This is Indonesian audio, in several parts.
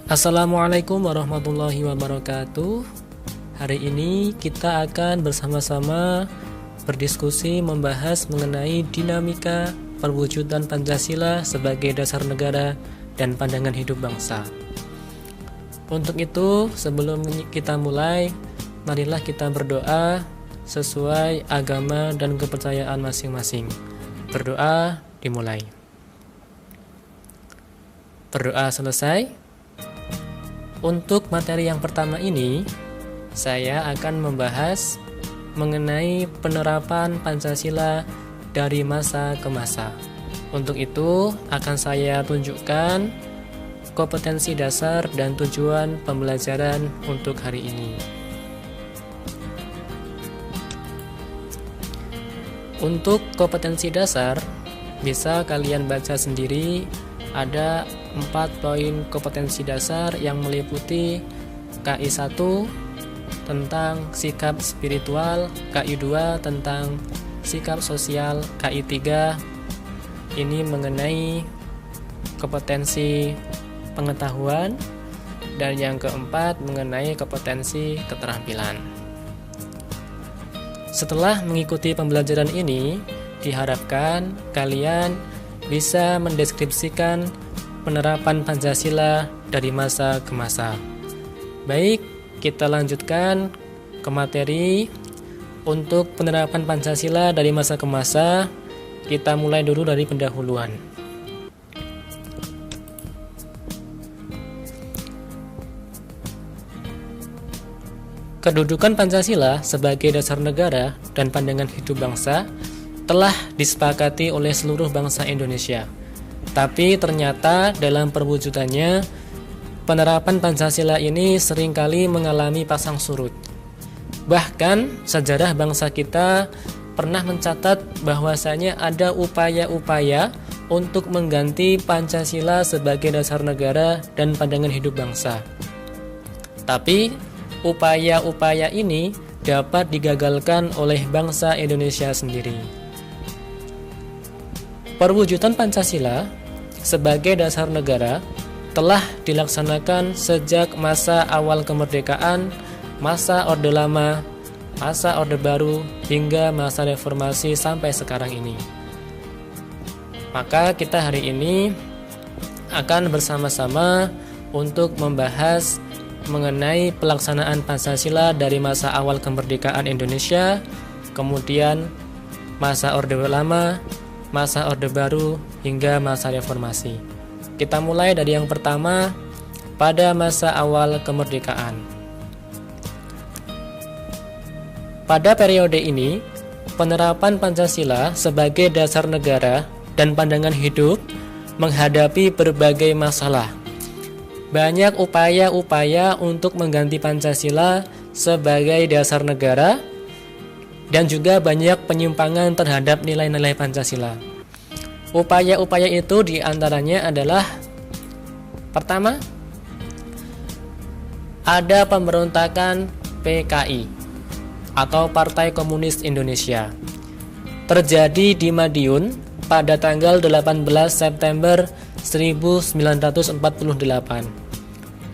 Assalamualaikum warahmatullahi wabarakatuh. Hari ini kita akan bersama-sama berdiskusi membahas mengenai dinamika perwujudan Pancasila sebagai dasar negara dan pandangan hidup bangsa. Untuk itu, sebelum kita mulai, marilah kita berdoa sesuai agama dan kepercayaan masing-masing. Berdoa dimulai. Berdoa selesai. Untuk materi yang pertama ini, saya akan membahas mengenai penerapan Pancasila dari masa ke masa. Untuk itu, akan saya tunjukkan kompetensi dasar dan tujuan pembelajaran untuk hari ini. Untuk kompetensi dasar, bisa kalian baca sendiri. Ada 4 poin kompetensi dasar yang meliputi KI 1 tentang sikap spiritual, KI 2 tentang sikap sosial, KI 3 ini mengenai kompetensi pengetahuan, dan yang keempat mengenai kompetensi keterampilan. Setelah mengikuti pembelajaran ini, diharapkan kalian bisa mendeskripsikan penerapan Pancasila dari masa ke masa. Baik, kita lanjutkan ke materi. Untuk penerapan Pancasila dari masa ke masa, kita mulai dulu dari pendahuluan. Kedudukan Pancasila sebagai dasar negara dan pandangan hidup bangsa telah disepakati oleh seluruh bangsa Indonesia. Tapi ternyata dalam perwujudannya, penerapan Pancasila ini seringkali mengalami pasang surut. Bahkan sejarah bangsa kita pernah mencatat bahwasanya ada upaya-upaya untuk mengganti Pancasila sebagai dasar negara dan pandangan hidup bangsa. Tapi upaya-upaya ini dapat digagalkan oleh bangsa Indonesia sendiri. Perwujudan Pancasila sebagai dasar negara telah dilaksanakan sejak masa awal kemerdekaan, masa Orde Lama, masa Orde Baru, hingga masa reformasi sampai sekarang ini. Maka kita hari ini akan bersama-sama untuk membahas mengenai pelaksanaan Pancasila dari masa awal kemerdekaan Indonesia, kemudian masa Orde Lama, masa Orde Baru, hingga masa reformasi. Kita mulai dari yang pertama, pada masa awal kemerdekaan. Pada periode ini, penerapan Pancasila sebagai dasar negara dan pandangan hidup menghadapi berbagai masalah. Banyak upaya-upaya untuk mengganti Pancasila sebagai dasar negara, dan juga banyak penyimpangan terhadap nilai-nilai Pancasila. Upaya-upaya itu diantaranya adalah: pertama, ada pemberontakan PKI atau Partai Komunis Indonesia, terjadi di Madiun pada tanggal 18 September 1948.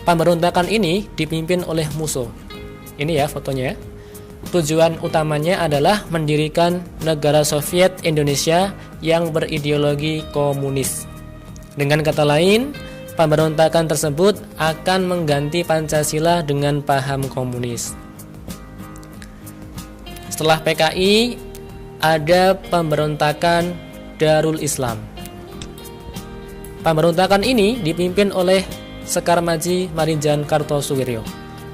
Pemberontakan ini dipimpin oleh Musso. Ini ya fotonya. Tujuan utamanya adalah mendirikan negara Soviet Indonesia yang berideologi komunis. Dengan kata lain, pemberontakan tersebut akan mengganti Pancasila dengan paham komunis. Setelah PKI, ada pemberontakan Darul Islam. Pemberontakan ini dipimpin oleh Sekar Maji Marinjan Kartosuwiryo.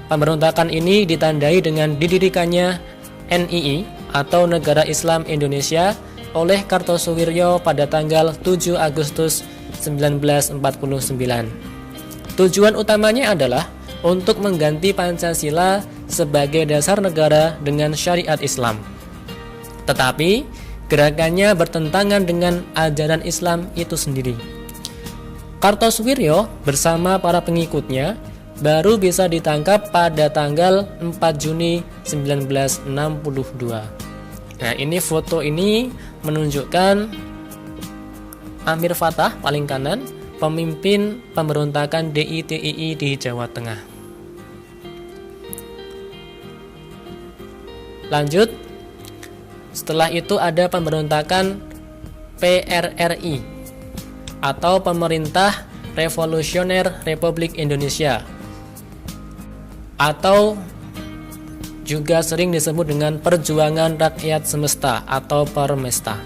Pemberontakan ini ditandai dengan didirikannya NII atau Negara Islam Indonesia oleh Kartosuwiryo pada tanggal 7 Agustus 1949. Tujuan utamanya adalah untuk mengganti Pancasila sebagai dasar negara dengan syariat Islam. Tetapi gerakannya bertentangan dengan ajaran Islam itu sendiri. Kartosuwiryo bersama para pengikutnya baru bisa ditangkap pada tanggal 4 Juni 1962. Nah, ini foto ini menunjukkan Amir Fattah paling kanan pemimpin pemberontakan DITII di Jawa Tengah. Lanjut, setelah itu ada pemberontakan PRRI atau Pemerintah Revolusioner Republik Indonesia, atau juga sering disebut dengan Perjuangan Rakyat Semesta atau Permesta,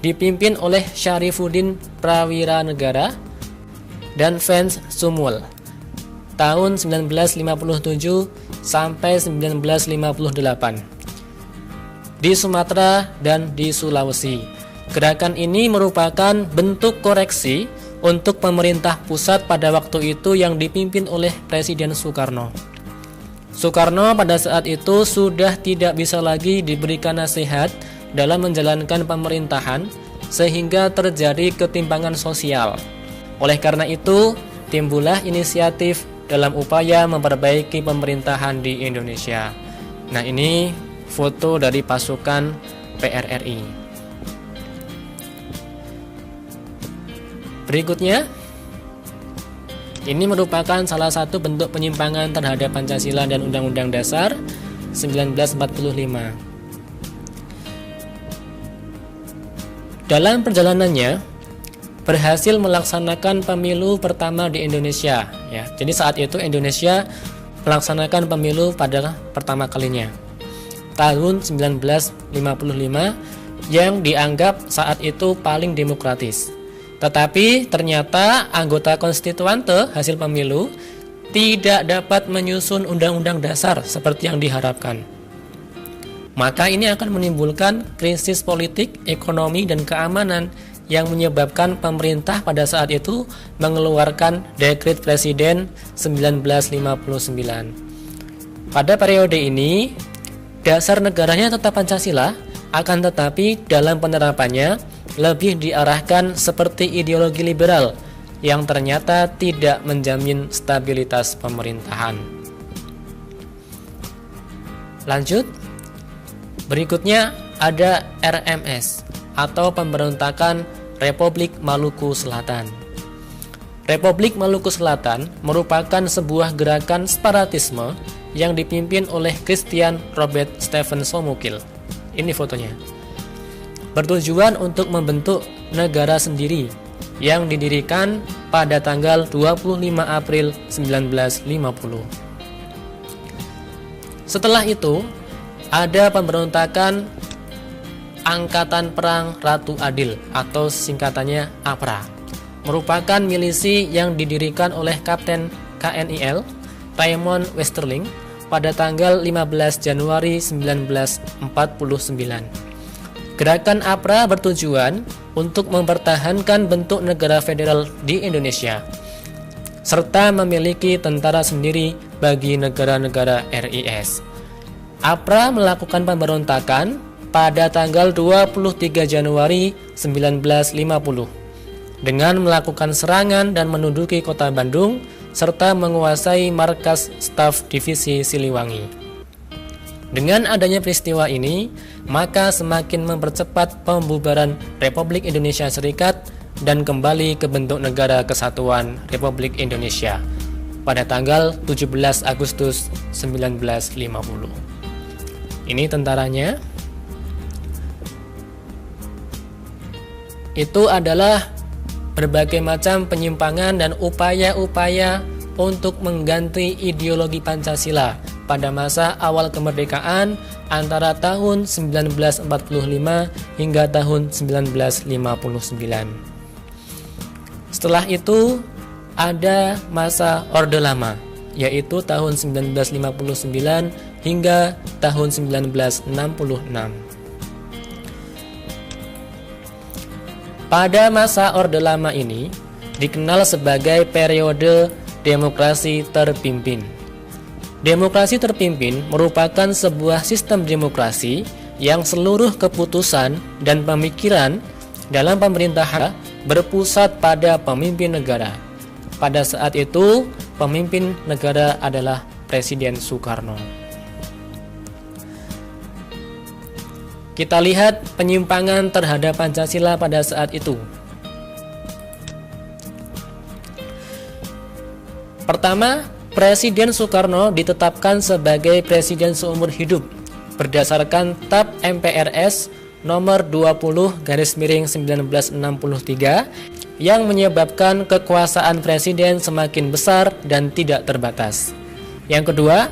dipimpin oleh Syarifuddin Prawiranegara dan Vance Sumul tahun 1957 sampai 1958 di Sumatera dan di Sulawesi. Gerakan ini merupakan bentuk koreksi untuk pemerintah pusat pada waktu itu yang dipimpin oleh Presiden Soekarno. Soekarno pada saat itu sudah tidak bisa lagi diberikan nasihat dalam menjalankan pemerintahan, sehingga terjadi ketimpangan sosial. Oleh karena itu, timbullah inisiatif dalam upaya memperbaiki pemerintahan di Indonesia. Nah, ini foto dari pasukan PRRI. Berikutnya, ini merupakan salah satu bentuk penyimpangan terhadap Pancasila dan Undang-Undang Dasar 1945. Dalam perjalanannya, berhasil melaksanakan pemilu pertama di Indonesia. Ya, jadi saat itu Indonesia melaksanakan pemilu pada pertama kalinya, tahun 1955, yang dianggap saat itu paling demokratis. Tetapi ternyata anggota konstituante hasil pemilu tidak dapat menyusun undang-undang dasar seperti yang diharapkan. Maka ini akan menimbulkan krisis politik, ekonomi, dan keamanan yang menyebabkan pemerintah pada saat itu mengeluarkan Dekret Presiden 1959. Pada periode ini, dasar negaranya tetap Pancasila, akan tetapi dalam penerapannya lebih diarahkan seperti ideologi liberal yang ternyata tidak menjamin stabilitas pemerintahan. Lanjut, berikutnya ada RMS atau Pemberontakan Republik Maluku Selatan. Republik Maluku Selatan merupakan sebuah gerakan separatisme yang dipimpin oleh Christian Robert Stephen Somukil. Ini fotonya. Bertujuan untuk membentuk negara sendiri yang didirikan pada tanggal 25 April 1950. Setelah itu, ada pemberontakan Angkatan Perang Ratu Adil atau singkatannya APRA. Merupakan milisi yang didirikan oleh Kapten KNIL Raymond Westerling pada tanggal 15 Januari 1949. Gerakan APRA bertujuan untuk mempertahankan bentuk negara federal di Indonesia, serta memiliki tentara sendiri bagi negara-negara RIS. APRA melakukan pemberontakan pada tanggal 23 Januari 1950 dengan melakukan serangan dan menduduki kota Bandung serta menguasai markas staf divisi Siliwangi. Dengan adanya peristiwa ini, maka semakin mempercepat pembubaran Republik Indonesia Serikat dan kembali ke bentuk Negara Kesatuan Republik Indonesia pada tanggal 17 Agustus 1950. Ini tentaranya. Itu adalah berbagai macam penyimpangan dan upaya-upaya untuk mengganti ideologi Pancasila pada masa awal kemerdekaan antara tahun 1945 hingga tahun 1959. Setelah itu ada masa Orde Lama, yaitu tahun 1959 hingga tahun 1966. Pada masa Orde Lama ini dikenal sebagai periode demokrasi terpimpin. Demokrasi terpimpin merupakan sebuah sistem demokrasi yang seluruh keputusan dan pemikiran dalam pemerintahan berpusat pada pemimpin negara. Pada saat itu, pemimpin negara adalah Presiden Soekarno. Kita lihat penyimpangan terhadap Pancasila pada saat itu. Pertama, Presiden Soekarno ditetapkan sebagai presiden seumur hidup berdasarkan TAP MPRS nomor 20/1963 yang menyebabkan kekuasaan presiden semakin besar dan tidak terbatas. Yang kedua,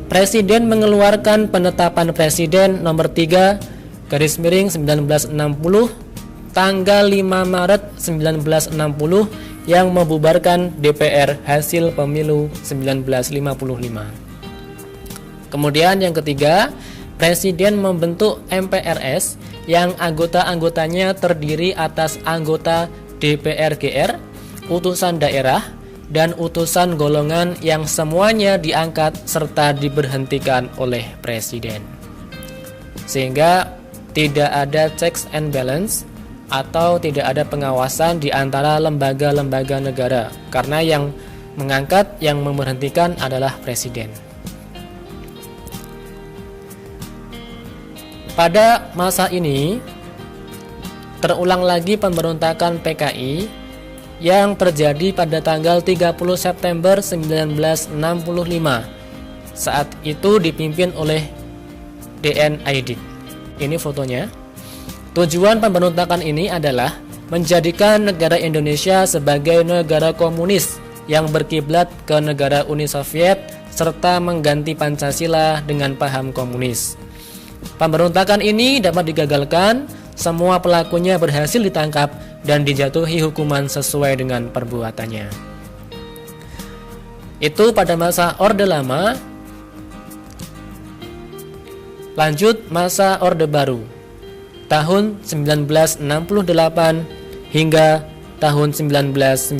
Presiden mengeluarkan penetapan Presiden nomor 3/1960 tanggal 5 Maret 1960 yang membubarkan DPR hasil pemilu 1955. Kemudian yang ketiga, Presiden membentuk MPRS yang anggota-anggotanya terdiri atas anggota DPR GR, utusan daerah, dan utusan golongan yang semuanya diangkat serta diberhentikan oleh Presiden. Sehingga tidak ada checks and balance atau tidak ada pengawasan di antara lembaga-lembaga negara, karena yang mengangkat, yang memberhentikan adalah Presiden. Pada masa ini terulang lagi pemberontakan PKI yang terjadi pada tanggal 30 September 1965. Saat itu dipimpin oleh DN Aidit. Ini fotonya. Tujuan pemberontakan ini adalah menjadikan negara Indonesia sebagai negara komunis yang berkiblat ke negara Uni Soviet serta mengganti Pancasila dengan paham komunis. Pemberontakan ini dapat digagalkan, semua pelakunya berhasil ditangkap dan dijatuhi hukuman sesuai dengan perbuatannya. Itu pada masa Orde Lama. Lanjut masa Orde Baru tahun 1968 hingga tahun 1998.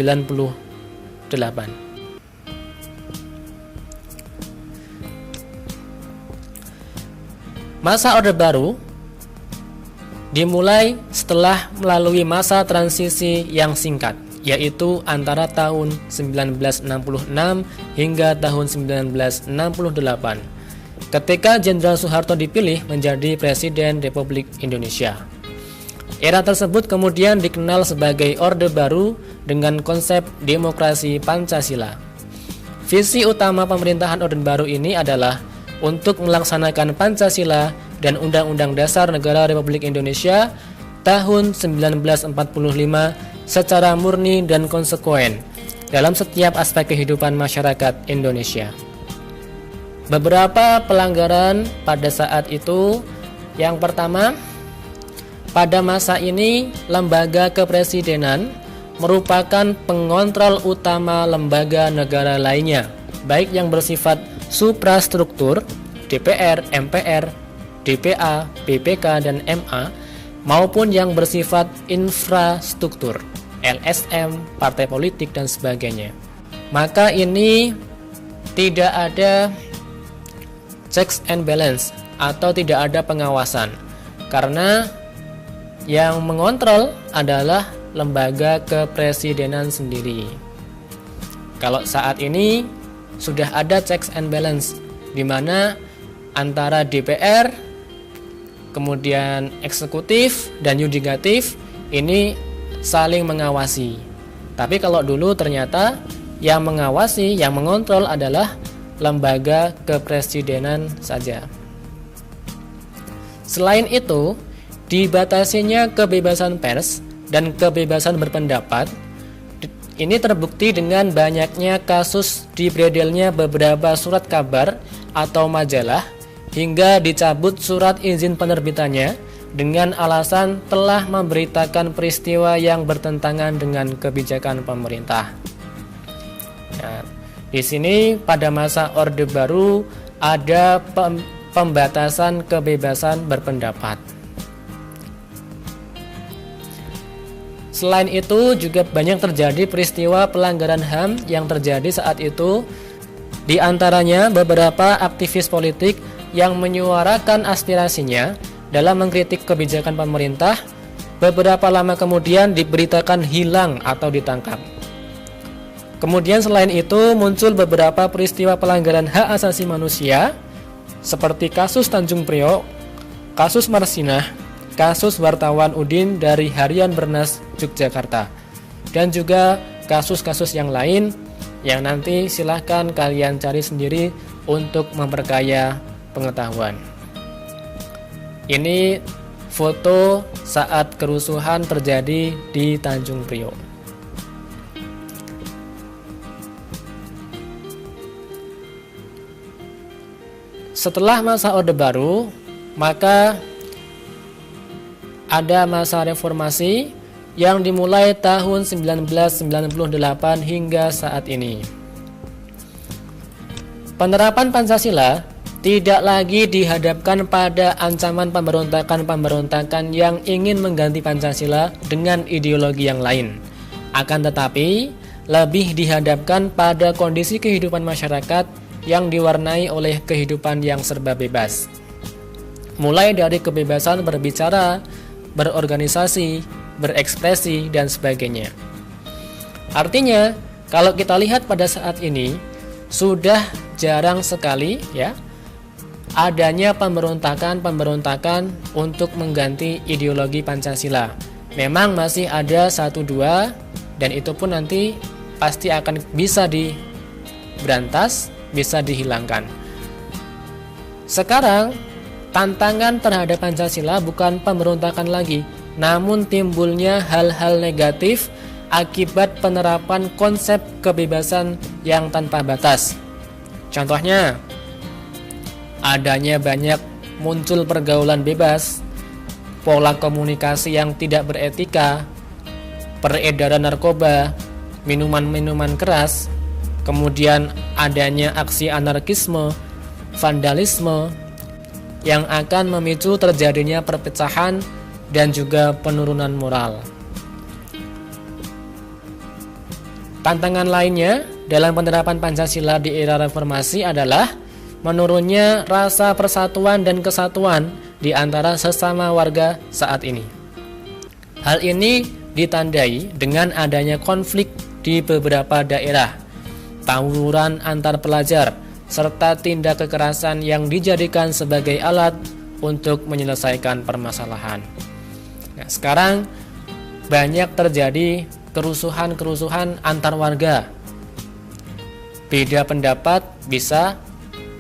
Masa Orde Baru dimulai setelah melalui masa transisi yang singkat, yaitu antara tahun 1966 hingga tahun 1968. Ketika Jenderal Soeharto dipilih menjadi Presiden Republik Indonesia. Era tersebut kemudian dikenal sebagai Orde Baru dengan konsep demokrasi Pancasila. Visi utama pemerintahan Orde Baru ini adalah untuk melaksanakan Pancasila dan Undang-Undang Dasar Negara Republik Indonesia tahun 1945 secara murni dan konsekuen dalam setiap aspek kehidupan masyarakat Indonesia. Beberapa pelanggaran pada saat itu. Yang pertama, pada masa ini lembaga kepresidenan merupakan pengontrol utama lembaga negara lainnya, baik yang bersifat suprastruktur, DPR, MPR, DPA, BPK, dan MA, maupun yang bersifat infrastruktur, LSM, partai politik, dan sebagainya. Maka ini tidak ada checks and balance atau tidak ada pengawasan, karena yang mengontrol adalah lembaga kepresidenan sendiri. Kalau saat ini sudah ada checks and balance, di mana antara DPR, kemudian eksekutif dan yudikatif ini saling mengawasi. Tapi kalau dulu ternyata yang mengawasi, yang mengontrol adalah lembaga kepresidenan saja. Selain itu, dibatasinya kebebasan pers dan kebebasan berpendapat. Ini terbukti dengan banyaknya kasus diberedelnya beberapa surat kabar atau majalah hingga dicabut surat izin penerbitannya dengan alasan telah memberitakan peristiwa yang bertentangan dengan kebijakan pemerintah. Nah, di sini pada masa Orde Baru ada pembatasan kebebasan berpendapat. Selain itu juga banyak terjadi peristiwa pelanggaran HAM yang terjadi saat itu, di antaranya beberapa aktivis politik yang menyuarakan aspirasinya dalam mengkritik kebijakan pemerintah, beberapa lama kemudian diberitakan hilang atau ditangkap. Kemudian selain itu muncul beberapa peristiwa pelanggaran hak asasi manusia seperti kasus Tanjung Priok, kasus Marsinah, kasus wartawan Udin dari Harian Bernas Yogyakarta, dan juga kasus-kasus yang lain yang nanti silahkan kalian cari sendiri untuk memperkaya pengetahuan. Ini foto saat kerusuhan terjadi di Tanjung Priok. Setelah masa Orde Baru, maka ada masa reformasi yang dimulai tahun 1998 hingga saat ini. Penerapan Pancasila tidak lagi dihadapkan pada ancaman pemberontakan-pemberontakan yang ingin mengganti Pancasila dengan ideologi yang lain. Akan tetapi, lebih dihadapkan pada kondisi kehidupan masyarakat yang diwarnai oleh kehidupan yang serba bebas. Mulai dari kebebasan berbicara, berorganisasi, berekspresi, dan sebagainya. Artinya, kalau kita lihat pada saat ini, sudah jarang sekali ya adanya pemberontakan untuk mengganti ideologi Pancasila. Memang masih ada 1-2, dan itu pun nanti pasti akan bisa diberantas, bisa dihilangkan. Sekarang tantangan terhadap Pancasila bukan pemberontakan lagi, namun timbulnya hal-hal negatif akibat penerapan konsep kebebasan yang tanpa batas. Contohnya, adanya banyak muncul pergaulan bebas, pola komunikasi yang tidak beretika, peredaran narkoba, minuman-minuman keras, kemudian adanya aksi anarkisme, vandalisme, yang akan memicu terjadinya perpecahan dan juga penurunan moral. Tantangan lainnya dalam penerapan Pancasila di era reformasi adalah menurunnya rasa persatuan dan kesatuan di antara sesama warga saat ini. Hal ini ditandai dengan adanya konflik di beberapa daerah, tawuran antar pelajar, serta tindak kekerasan yang dijadikan sebagai alat untuk menyelesaikan permasalahan. Nah, sekarang banyak terjadi kerusuhan antar warga. Beda pendapat bisa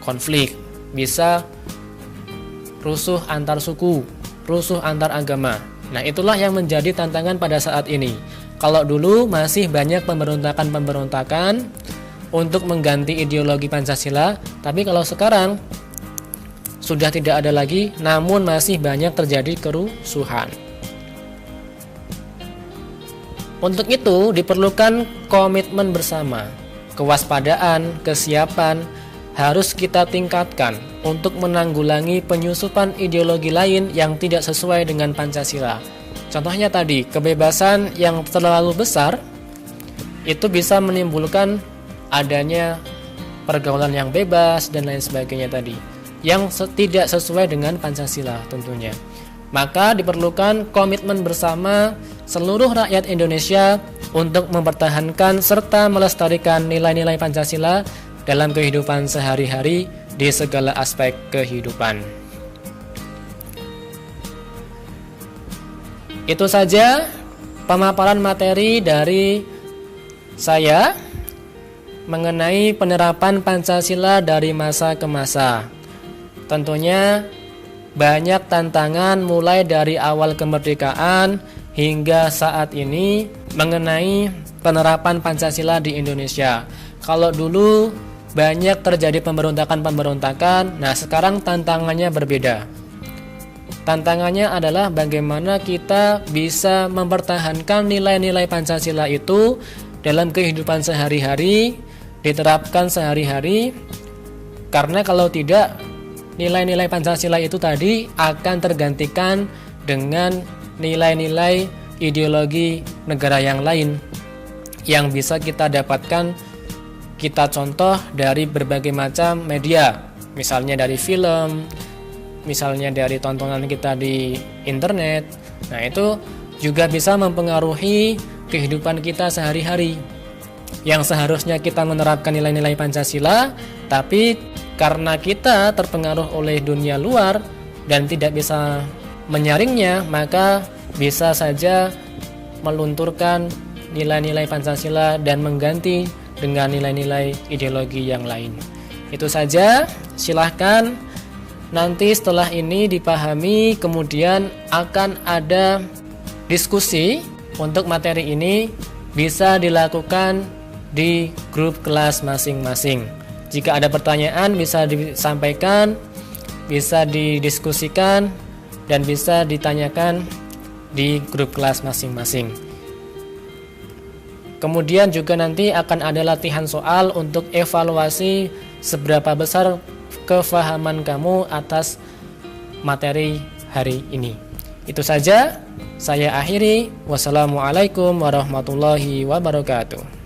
konflik, bisa rusuh antar suku, rusuh antar agama. Nah, itulah yang menjadi tantangan pada saat ini. Kalau dulu masih banyak pemberontakan untuk mengganti ideologi Pancasila, tapi kalau sekarang sudah tidak ada lagi, namun masih banyak terjadi kerusuhan. Untuk itu diperlukan komitmen bersama, kewaspadaan, kesiapan harus kita tingkatkan untuk menanggulangi penyusupan ideologi lain yang tidak sesuai dengan Pancasila. Contohnya tadi, kebebasan yang terlalu besar itu bisa menimbulkan adanya pergaulan yang bebas dan lain sebagainya tadi, yang tidak sesuai dengan Pancasila tentunya. Maka diperlukan komitmen bersama seluruh rakyat Indonesia untuk mempertahankan serta melestarikan nilai-nilai Pancasila dalam kehidupan sehari-hari di segala aspek kehidupan. Itu saja pemaparan materi dari saya mengenai penerapan Pancasila dari masa ke masa. Tentunya banyak tantangan mulai dari awal kemerdekaan hingga saat ini mengenai penerapan Pancasila di Indonesia. Kalau dulu banyak terjadi pemberontakan, nah sekarang tantangannya berbeda. Tantangannya adalah bagaimana kita bisa mempertahankan nilai-nilai Pancasila itu dalam kehidupan sehari-hari, diterapkan sehari-hari, karena kalau tidak, nilai-nilai Pancasila itu tadi akan tergantikan dengan nilai-nilai ideologi negara yang lain yang bisa kita dapatkan, kita contoh dari berbagai macam media, misalnya dari film, misalnya dari tontonan kita di internet. Nah, itu juga bisa mempengaruhi kehidupan kita sehari-hari, yang seharusnya kita menerapkan nilai-nilai Pancasila, tapi karena kita terpengaruh oleh dunia luar dan tidak bisa menyaringnya, maka bisa saja melunturkan nilai-nilai Pancasila dan mengganti dengan nilai-nilai ideologi yang lain. Itu saja, silahkan nanti setelah ini dipahami, kemudian akan ada diskusi untuk materi ini bisa dilakukan di grup kelas masing-masing. Jika ada pertanyaan bisa disampaikan, bisa didiskusikan, dan bisa ditanyakan di grup kelas masing-masing. Kemudian juga nanti akan ada latihan soal untuk evaluasi seberapa besar kefahaman kamu atas materi hari ini. Itu saja, saya akhiri. Wassalamualaikum warahmatullahi wabarakatuh.